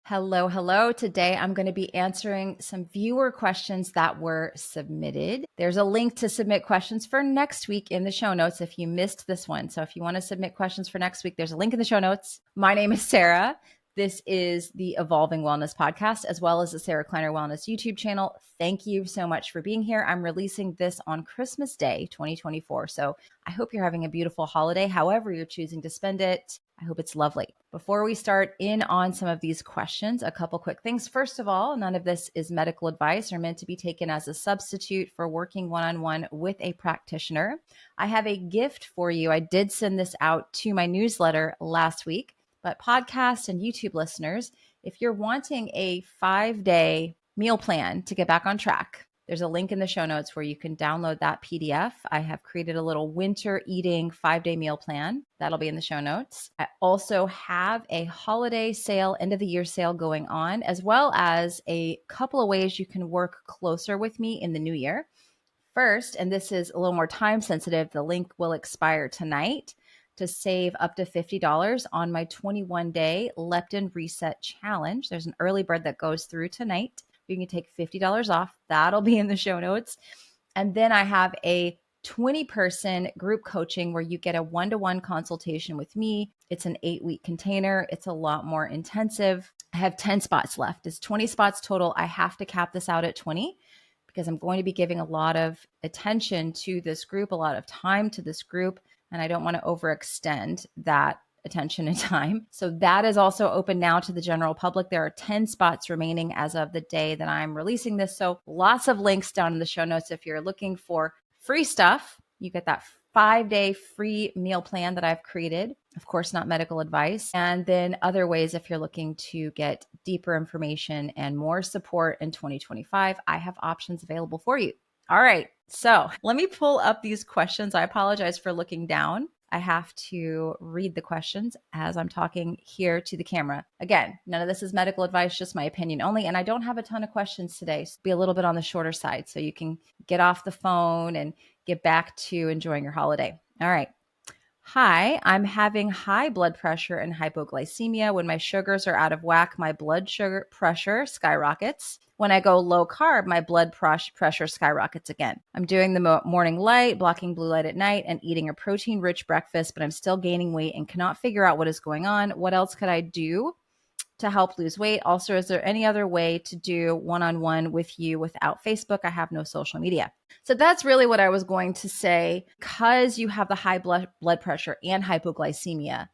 Hello, hello. Today I'm going to be answering some viewer questions that were submitted. There's a link to submit questions for next week in the show notes if you missed this one. So if you want to submit questions for next week, there's a link in the show notes. My name is Sarah. This is the Evolving Wellness Podcast, as well as the Sarah Kleiner Wellness YouTube channel. Thank you so much for being here. I'm releasing this on Christmas Day, 2024. So I hope you're having a beautiful holiday, however you're choosing to spend it. I hope it's lovely. Before we start in on some of these questions, a couple quick things. First of all, none of this is medical advice or meant to be taken as a substitute for working one-on-one with a practitioner. I have a gift for you. I did send this out to my newsletter last week, but podcast and YouTube listeners, if you're wanting a 5-day meal plan to get back on track, there's a link in the show notes where you can download that PDF. I have created a little winter eating 5-day meal plan. That'll be in the show notes. I also have a holiday sale, end of the year sale going on, as well as a couple of ways you can work closer with me in the new year. First, and this is a little more time sensitive, the link will expire tonight to save up to $50 on my 21-day leptin reset challenge. There's an early bird that goes through tonight. You can take $50 off. That'll be in the show notes. And then I have a 20-person group coaching where you get a one-to-one consultation with me. It's an 8-week container. It's a lot more intensive. I have 10 spots left. It's 20 spots total. I have to cap this out at 20 because I'm going to be giving a lot of attention to this group, a lot of time to this group, and I don't want to overextend that attention and time. So that is also open now to the general public. There are 10 spots remaining as of the day that I'm releasing this. So lots of links down in the show notes. If you're looking for free stuff, you get that 5-day free meal plan that I've created. Of course, not medical advice. And then other ways, if you're looking to get deeper information and more support in 2025, I have options available for you. All right. So let me pull up these questions. I apologize for looking down. I have to read the questions as I'm talking here to the camera. Again, none of this is medical advice, just my opinion only. And I don't have a ton of questions today, so be a little bit on the shorter side so you can get off the phone and get back to enjoying your holiday. All right. Hi, I'm having high blood pressure and hypoglycemia. When my sugars are out of whack, my blood sugar pressure skyrockets. When I go low carb, my blood pressure skyrockets again. I'm doing the morning light, blocking blue light at night, and eating a protein-rich breakfast, but I'm still gaining weight and cannot figure out what is going on. What else could I do to help lose weight? Also, is there any other way to do one-on-one with you without Facebook? I have no social media. So that's really what I was going to say. Because you have the high blood pressure and hypoglycemia,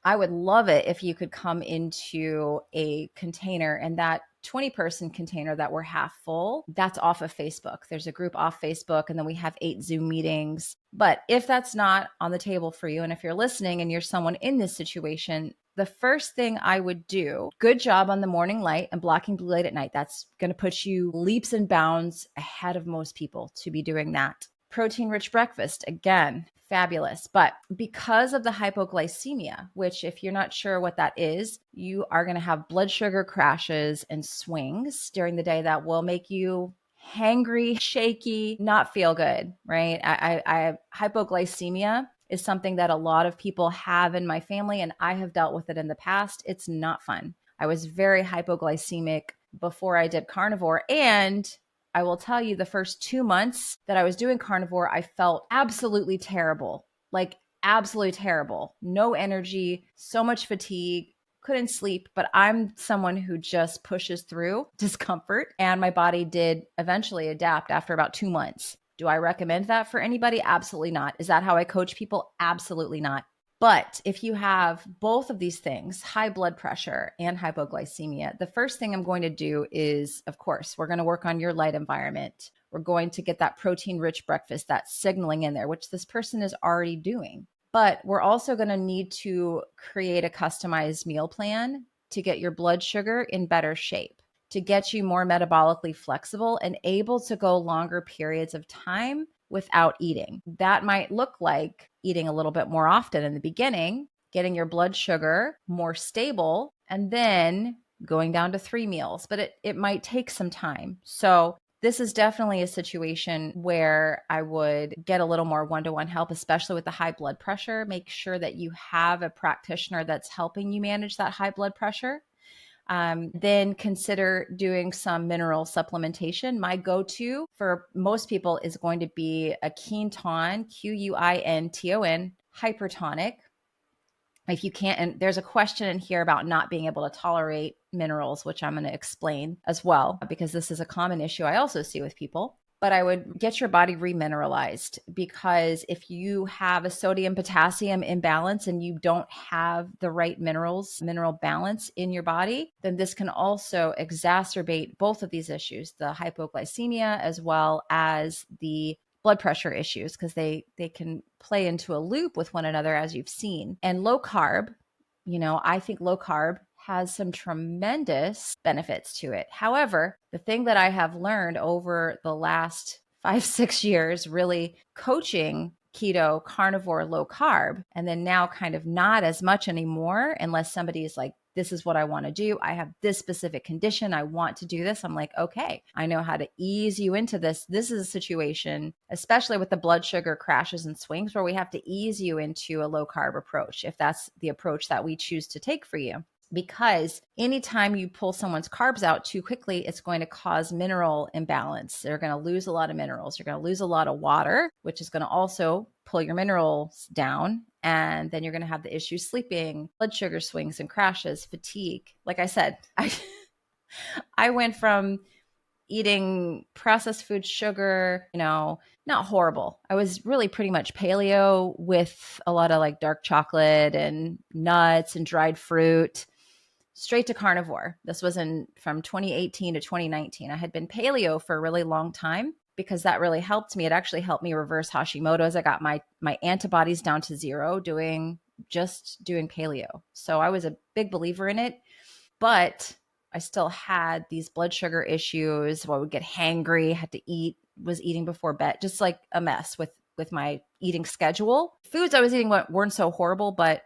I would love it if you could come into a container, and that 20-person container that we're half full, that's off of Facebook. There's a group off Facebook, and then we have 8 Zoom meetings. But if that's not on the table for you, and if you're listening and you're someone in this situation, the first thing I would do, good job on the morning light and blocking blue light at night. That's going to put you leaps and bounds ahead of most people to be doing that. Protein-rich breakfast, again, fabulous. But because of the hypoglycemia, which if you're not sure what that is, you are going to have blood sugar crashes and swings during the day that will make you hangry, shaky, not feel good, right? Hypoglycemia is something that a lot of people have in my family, and I have dealt with it in the past. It's not fun. I was very hypoglycemic before I did carnivore, and I will tell you, the first 2 months that I was doing carnivore, I felt absolutely terrible, like absolutely terrible. No energy, so much fatigue, couldn't sleep, but I'm someone who just pushes through discomfort, and my body did eventually adapt after about 2 months. Do I recommend that for anybody? Absolutely not. Is that how I coach people? Absolutely not. But if you have both of these things, high blood pressure and hypoglycemia, the first thing I'm going to do is, of course, we're going to work on your light environment. We're going to get that protein-rich breakfast, that signaling in there, which this person is already doing. But we're also going to need to create a customized meal plan to get your blood sugar in better shape, to get you more metabolically flexible and able to go longer periods of time without eating. That might look like eating a little bit more often in the beginning, getting your blood sugar more stable, and then going down to 3 meals. But it might take some time. So this is definitely a situation where I would get a little more one-to-one help, especially with the high blood pressure. Make sure that you have a practitioner that's helping you manage that high blood pressure. Then consider doing some mineral supplementation. My go-to for most people is going to be a Quinton, Quinton, hypertonic. If you can't, and there's a question in here about not being able to tolerate minerals, which I'm going to explain as well, because this is a common issue I also see with people. But I would get your body remineralized, because if you have a sodium potassium imbalance and you don't have the right mineral balance in your body, then this can also exacerbate both of these issues, the hypoglycemia as well as the blood pressure issues, because they can play into a loop with one another, as you've seen. And low carb, I think low carb has some tremendous benefits to it. However, the thing that I have learned over the last 5-6 years, really coaching keto, carnivore, low carb, and then now kind of not as much anymore, unless somebody is like, this is what I want to do. I have this specific condition. I want to do this. I'm like, okay, I know how to ease you into this. This is a situation, especially with the blood sugar crashes and swings, where we have to ease you into a low carb approach, if that's the approach that we choose to take for you. Because anytime you pull someone's carbs out too quickly, it's going to cause mineral imbalance. They're going to lose a lot of minerals. You're going to lose a lot of water, which is going to also pull your minerals down. And then you're going to have the issue sleeping, blood sugar swings and crashes, fatigue. Like I said, I went from eating processed food, sugar, not horrible. I was really pretty much paleo with a lot of like dark chocolate and nuts and dried fruit, straight to carnivore. This was from 2018 to 2019. I had been paleo for a really long time, because that really helped me. It actually helped me reverse Hashimoto's. I got my antibodies down to zero doing paleo. So I was a big believer in it, but I still had these blood sugar issues. I would get hangry, had to eat, was eating before bed, just like a mess with my eating schedule. Foods I was eating weren't so horrible, but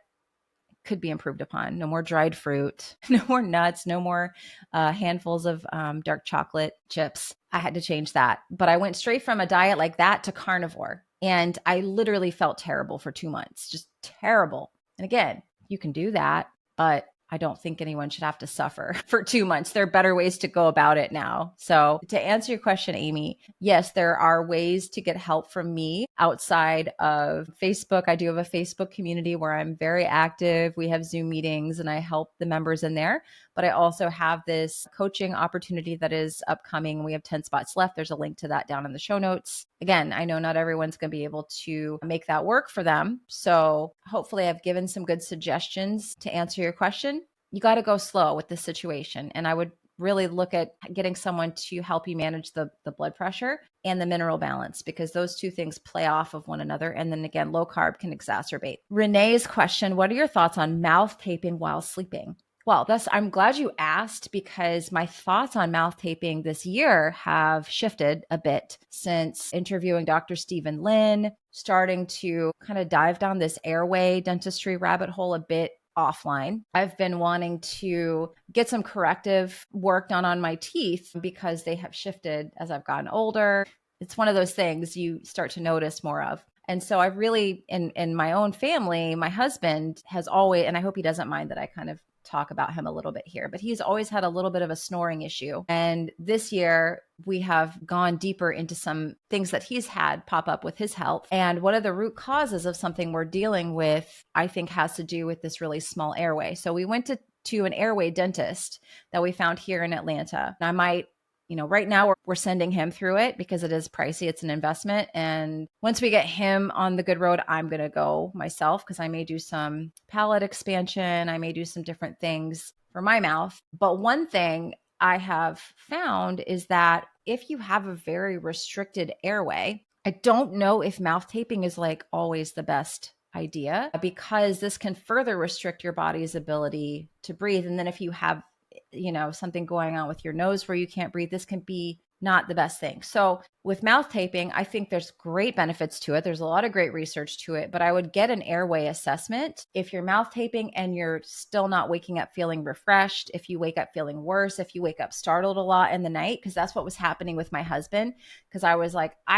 could be improved upon. No more dried fruit, no more nuts, no more handfuls of dark chocolate chips. I had to change that. But I went straight from a diet like that to carnivore. And I literally felt terrible for 2 months, just terrible. And again, you can do that, but I don't think anyone should have to suffer for 2 months. There are better ways to go about it now. So to answer your question, Amy, yes, there are ways to get help from me outside of Facebook. I do have a Facebook community where I'm very active. We have Zoom meetings and I help the members in there. But I also have this coaching opportunity that is upcoming. We have 10 spots left. There's a link to that down in the show notes. Again, I know not everyone's going to be able to make that work for them. So hopefully I've given some good suggestions to answer your question. You got to go slow with this situation. And I would really look at getting someone to help you manage the blood pressure and the mineral balance, because those two things play off of one another. And then again, low carb can exacerbate. Renee's question, what are your thoughts on mouth taping while sleeping? Well, I'm glad you asked, because my thoughts on mouth taping this year have shifted a bit since interviewing Dr. Stephen Lin, starting to kind of dive down this Airway dentistry rabbit hole a bit offline. I've been wanting to get some corrective work done on my teeth because they have shifted as I've gotten older. It's one of those things you start to notice more of. And so I've really, in my own family, my husband has always, and I hope he doesn't mind that I kind of talk about him a little bit here, but he's always had a little bit of a snoring issue. And this year we have gone deeper into some things that he's had pop up with his health. And one of the root causes of something we're dealing with, I think, has to do with this really small airway. So we went to an airway dentist that we found here in Atlanta. And I might, right now we're sending him through it because it is pricey. It's an investment. And once we get him on the good road, I'm going to go myself, because I may do some palate expansion. I may do some different things for my mouth. But one thing I have found is that if you have a very restricted airway, I don't know if mouth taping is like always the best idea, because this can further restrict your body's ability to breathe. And then if you have something going on with your nose where you can't breathe, this can be not the best thing. So with mouth taping, I think there's great benefits to it. There's a lot of great research to it, but I would get an airway assessment. If you're mouth taping and you're still not waking up feeling refreshed, if you wake up feeling worse, if you wake up startled a lot in the night, because that's what was happening with my husband, because I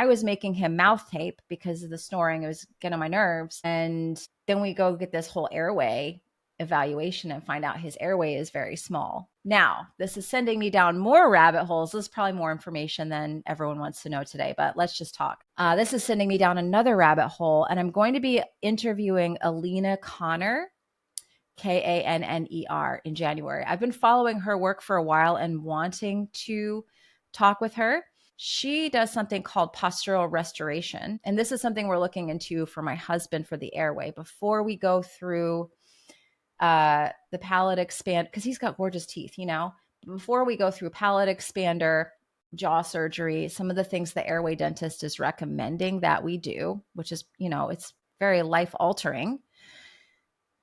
was making him mouth tape because of the snoring. It was getting on my nerves. And then we go get this whole airway evaluation and find out his airway is very small. Now, this is sending me down more rabbit holes. This is probably more information than everyone wants to know today, but let's just talk. This is sending me down another rabbit hole, and I'm going to be interviewing Alina Connor, Kanner, in January. I've been following her work for a while and wanting to talk with her. She does something called postural restoration. And this is something we're looking into for my husband for the airway. Before we go through the palate expand, because he's got gorgeous teeth, before we go through palate expander, jaw surgery, some of the things the airway dentist is recommending that we do, which is, it's very life altering.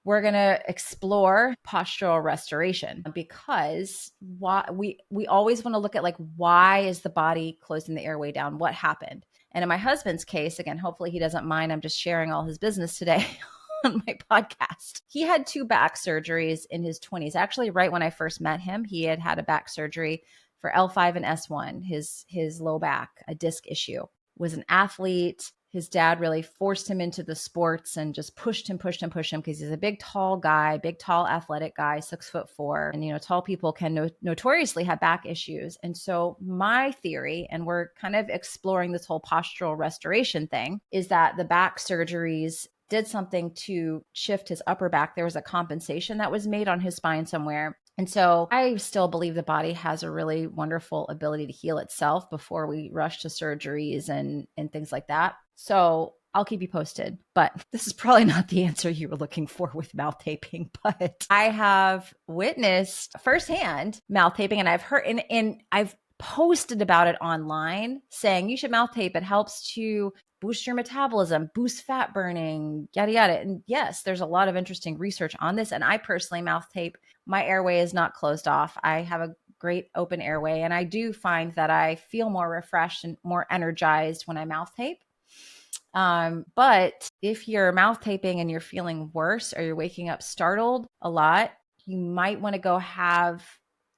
We're going to explore postural restoration because we always want to look at why is the body closing the airway down? What happened? And in my husband's case, again, hopefully he doesn't mind. I'm just sharing all his business today on my podcast. He had 2 back surgeries in his 20s. Actually, right when I first met him, he had a back surgery for L5 and S1, his low back, a disc issue. Was an athlete. His dad really forced him into the sports and just pushed him because he's a big, tall guy, big, tall, athletic guy, 6'4". And, tall people can notoriously have back issues. And so my theory, and we're kind of exploring this whole postural restoration thing, is that the back surgeries did something to shift his upper back. There was a compensation that was made on his spine somewhere. And so I still believe the body has a really wonderful ability to heal itself before we rush to surgeries and things like that. So I'll keep you posted, but this is probably not the answer you were looking for with mouth taping, but I have witnessed firsthand mouth taping, and I've heard, and I've posted about it online saying you should mouth tape. It helps to boost your metabolism, boost fat burning, yada, yada. And yes, there's a lot of interesting research on this. And I personally mouth tape. My airway is not closed off. I have a great open airway. And I do find that I feel more refreshed and more energized when I mouth tape. But if you're mouth taping and you're feeling worse or you're waking up startled a lot, you might want to go have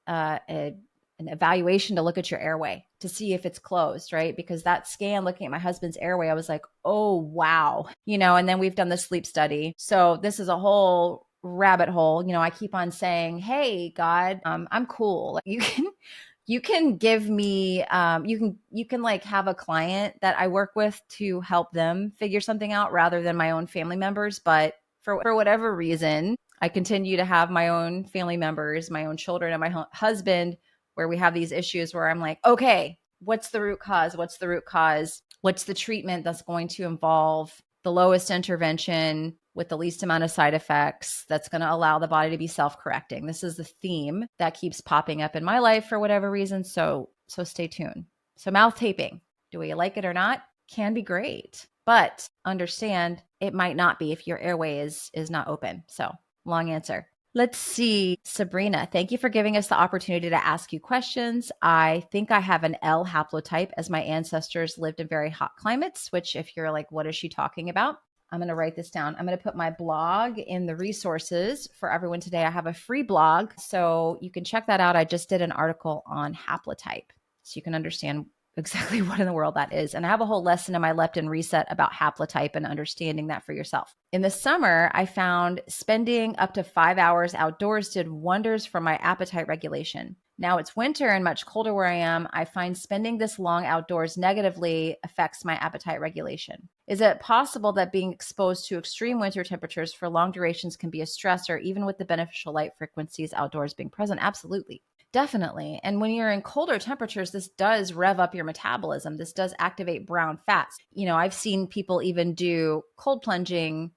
an evaluation to look at your airway to see if it's closed, right? Because that scan looking at my husband's airway, I was like, oh, wow. And then we've done the sleep study. So this is a whole rabbit hole. I keep on saying, hey, God, I'm cool. You can give me, you can have a client that I work with to help them figure something out rather than my own family members. But for whatever reason, I continue to have my own family members, my own children, and my husband, where we have these issues where I'm like, okay, what's the root cause? What's the root cause? What's the treatment that's going to involve the lowest intervention with the least amount of side effects that's going to allow the body to be self-correcting? This is the theme that keeps popping up in my life for whatever reason. So stay tuned. So mouth taping, do we like it or not? Can be great, but understand it might not be if your airway is not open. So long answer. Let's see, Sabrina, thank you for giving us the opportunity to ask you questions. I think I have an L haplotype as my ancestors lived in very hot climates, which if you're like, what is she talking about? I'm going to write this down. I'm going to put my blog in the resources for everyone today. I have a free blog, so you can check that out. I just did an article on haplotype, so you can understand exactly what in the world that is. And I have a whole lesson in my leptin reset about haplotype and understanding that for yourself. In the summer, I found spending up to 5 hours outdoors did wonders for my appetite regulation. Now it's winter and much colder where I am. I find spending this long outdoors negatively affects my appetite regulation. Is it possible that being exposed to extreme winter temperatures for long durations can be a stressor, even with the beneficial light frequencies outdoors being present? Absolutely. Definitely. And when you're in colder temperatures, this does rev up your metabolism. This does activate brown fats. I've seen people even do cold plunging.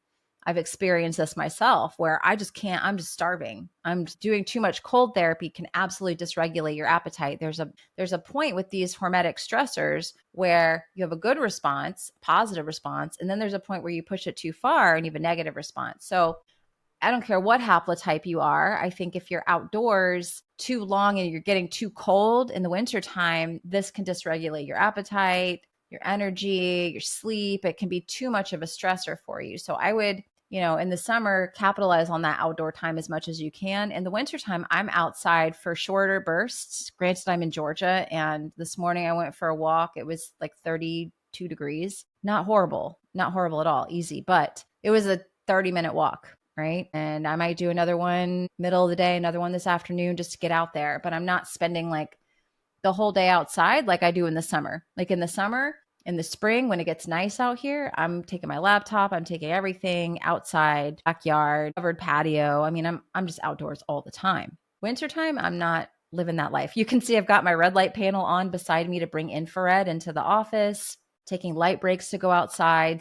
I've experienced this myself where I just can't, I'm just starving. I'm just doing too much cold therapy can absolutely dysregulate your appetite. There's a point with these hormetic stressors where you have a good response, positive response, and then there's a point where you push it too far and you have a negative response. So I don't care what haplotype you are. I think if you're outdoors too long and you're getting too cold in the wintertime, this can dysregulate your appetite, your energy, your sleep. It can be too much of a stressor for you. So I would, in the summer, capitalize on that outdoor time as much as you can. In the wintertime, I'm outside for shorter bursts. Granted, I'm in Georgia, and this morning I went for a walk. It was like 32 degrees. Not horrible at all. Easy, but it was a 30-minute walk. right? And I might do another one middle of the day, another one this afternoon just to get out there. But I'm not spending like the whole day outside like I do in the summer. Like in the summer, in the spring, when it gets nice out here, I'm taking my laptop, I'm taking everything outside, backyard, covered patio. I mean, I'm just outdoors all the time. Wintertime, I'm not living that life. You can see I've got my red light panel on beside me to bring infrared into the office, taking light breaks to go outside.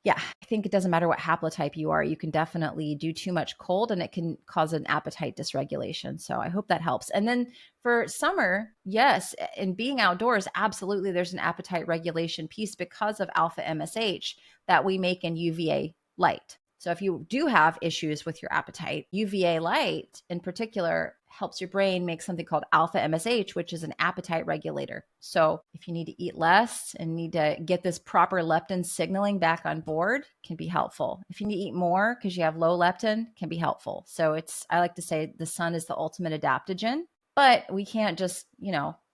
Yeah, I think it doesn't matter what haplotype you are. You can definitely do too much cold and it can cause an appetite dysregulation. So I hope that helps. And then for summer, yes, in being outdoors, absolutely, there's an appetite regulation piece because of alpha MSH that we make in UVA light. So if you do have issues with your appetite, UVA light in particular helps your brain make something called alpha MSH, which is an appetite regulator. So if you need to eat less and need to get this proper leptin signaling back on board, can be helpful. If you need to eat more because you have low leptin, can be helpful. So I like to say the sun is the ultimate adaptogen, but we can't just,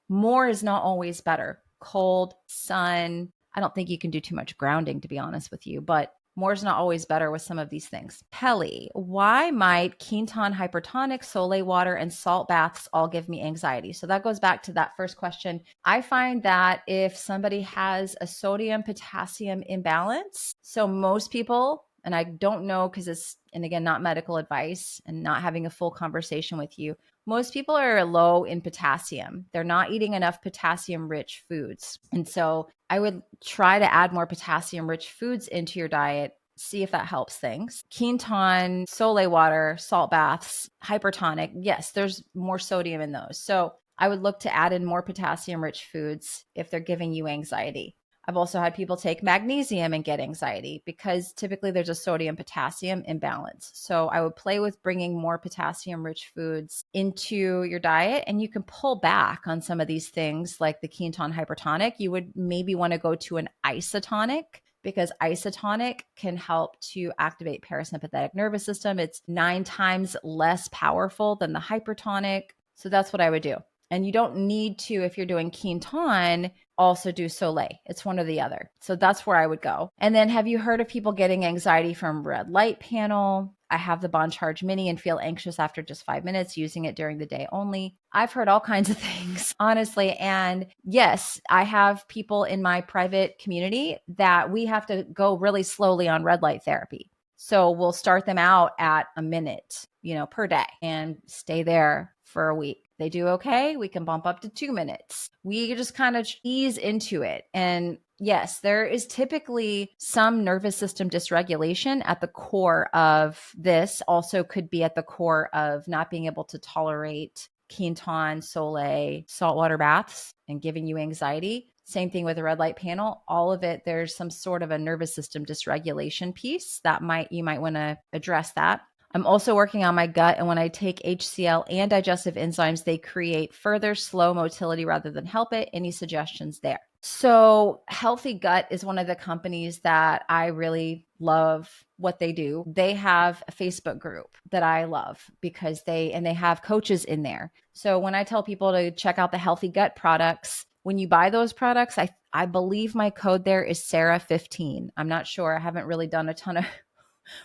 more is not always better. Cold, sun. I don't think you can do too much grounding, to be honest with you, but more is not always better with some of these things. Pelly, why might Quinton hypertonic, Soleil water, and salt baths all give me anxiety? So that goes back to that first question. I find that if somebody has a sodium potassium imbalance, so most people, and I don't know because it's, and again, not medical advice and not having a full conversation with you, most people are low in potassium. They're not eating enough potassium-rich foods. And so I would try to add more potassium-rich foods into your diet, see if that helps things. Quinton, Soleil water, salt baths, hypertonic. Yes, there's more sodium in those. So I would look to add in more potassium-rich foods if they're giving you anxiety. I've also had people take magnesium and get anxiety because typically there's a sodium potassium imbalance. So I would play with bringing more potassium rich foods into your diet, and you can pull back on some of these things like the Quinton hypertonic. You would maybe want to go to an isotonic because isotonic can help to activate parasympathetic nervous system. It's 9 times less powerful than the hypertonic. So that's what I would do. And you don't need to, if you're doing Quinton, also do Soleil. It's one or the other. So that's where I would go. And then have you heard of people getting anxiety from red light panel? I have the Bond Charge Mini and feel anxious after just 5 minutes using it during the day only. I've heard all kinds of things, honestly. And yes, I have people in my private community that we have to go really slowly on red light therapy. So we'll start them out at a minute, per day and stay there for a week. They do okay, we can bump up to 2 minutes. We just kind of ease into it. And yes, there is typically some nervous system dysregulation at the core of this. Also could be at the core of not being able to tolerate Quinton, Soleil, saltwater baths and giving you anxiety. Same thing with the red light panel. All of it, there's some sort of a nervous system dysregulation piece that you might want to address that. I'm also working on my gut, and when I take HCl and digestive enzymes, they create further slow motility rather than help it. Any suggestions there? So Healthy Gut is one of the companies that I really love what they do. They have a Facebook group that I love because they have coaches in there. So when I tell people to check out the Healthy Gut products, when you buy those products, I believe my code there is Sarah15. I'm not sure. I haven't really done a ton of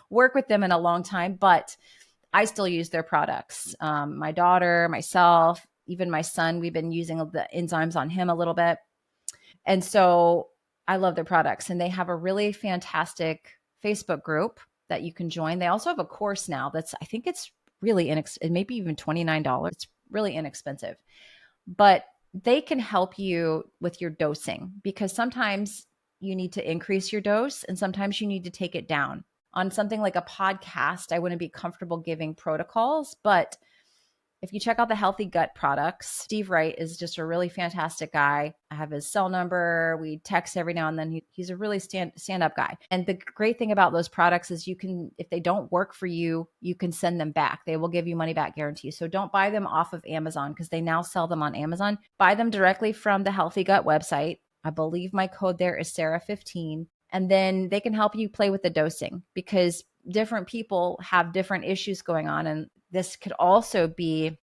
work with them in a long time, but I still use their products. My daughter, myself, even my son, we've been using the enzymes on him a little bit. And so I love their products, and they have a really fantastic Facebook group that you can join. They also have a course now I think it's really inexpensive, maybe even $29. It's really inexpensive, but they can help you with your dosing because sometimes you need to increase your dose and sometimes you need to take it down. On something like a podcast, I wouldn't be comfortable giving protocols, but if you check out the Healthy Gut products, Steve Wright is just a really fantastic guy. I have his cell number. We text every now and then. He's a really stand-up guy. And the great thing about those products is you can, if they don't work for you, you can send them back. They will give you money back guarantee. So don't buy them off of Amazon because they now sell them on Amazon. Buy them directly from the Healthy Gut website. I believe my code there is Sarah15. And then they can help you play with the dosing because different people have different issues going on. And this could also be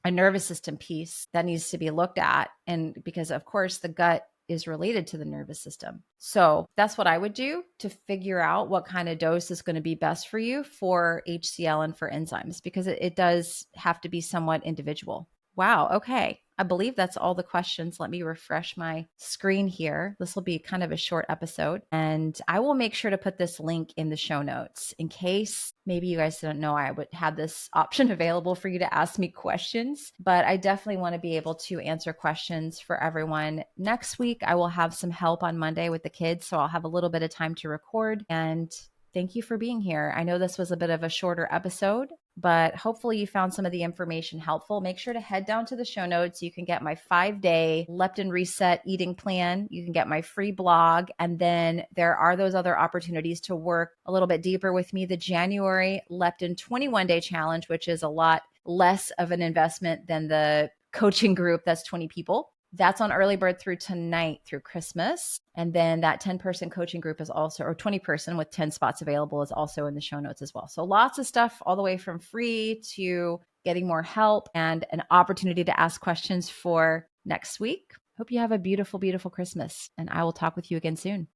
a nervous system piece that needs to be looked at. And because of course the gut is related to the nervous system. So that's what I would do to figure out what kind of dose is going to be best for you for HCl and for enzymes, because it does have to be somewhat individual. Wow. Okay. I believe that's all the questions. Let me refresh my screen here. This will be kind of a short episode, and I will make sure to put this link in the show notes in case maybe you guys don't know I would have this option available for you to ask me questions, but I definitely want to be able to answer questions for everyone. Next week, I will have some help on Monday with the kids, so I'll have a little bit of time to record. And thank you for being here. I know this was a bit of a shorter episode, but hopefully you found some of the information helpful. Make sure to head down to the show notes. You can get my 5-day leptin reset eating plan. You can get my free blog. And then there are those other opportunities to work a little bit deeper with me. The January leptin 21-day challenge, which is a lot less of an investment than the coaching group that's 20 people. That's on early bird through tonight through Christmas. And then that 10-person coaching group is also, or 20-person with 10 spots available, is also in the show notes as well. So lots of stuff all the way from free to getting more help and an opportunity to ask questions for next week. Hope you have a beautiful, beautiful Christmas, and I will talk with you again soon.